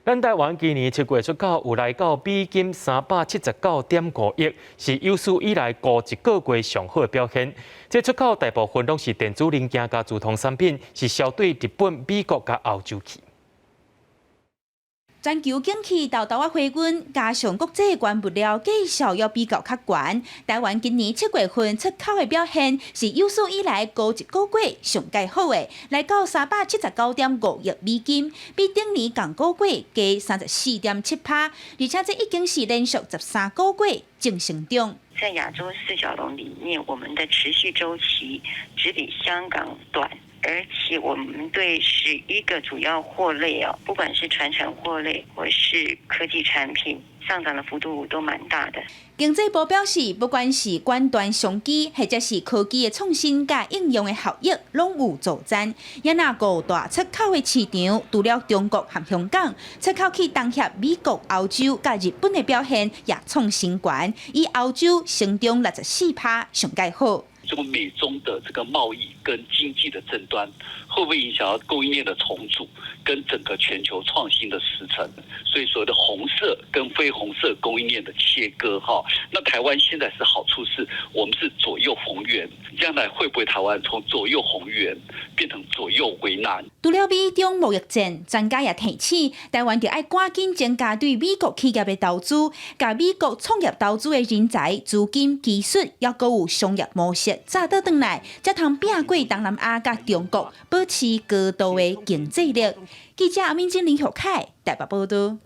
咱台湾今年7月出口有来到美金379.5亿，是有史以来过一个月上好的表现。这出口大部分拢是电子零件加自通产品，是销对日本、美国加欧洲去。全球景气豆豆回温，加上国际原物料价数要比较较悬，台湾今年7月份出口的表现是有史以来过一个月上介好的，来到379.5亿美金，比顶年同个月加34.7%，而且这已经是连续13个月正成长。在亚洲四小龙里面，我们的持续周期只比香港短。而且我们对11个主要货类不管是传产货类或是科技产品，上涨的幅度都蛮大的。经济部表示，不管是管端商机，或者是科技的创新甲应用的效益，拢有助赞。也那五大出口的市场，除了中国和香港，出口去东协、美国、欧洲甲日本的表现也创新高，以欧洲成长64%上介好。这个美中的这个贸易跟经济的争端，会不会影响到供应链的重组跟整个全球创新的时程？所以所谓的红色跟非红色供应链的切割那台湾现在是好处是我们是左右逢源，将来会不会台湾从左右逢源变成左右为难？除了美中贸易战，专家也提醒，台湾就要赶紧增加对美国企业的投资，甲美国创业投资的人才、资金、技术，也阁有商业模式。早倒转来，才通拼过东南亚甲中国，保持高度的竞争力。记者阿敏金林小凯台北报道。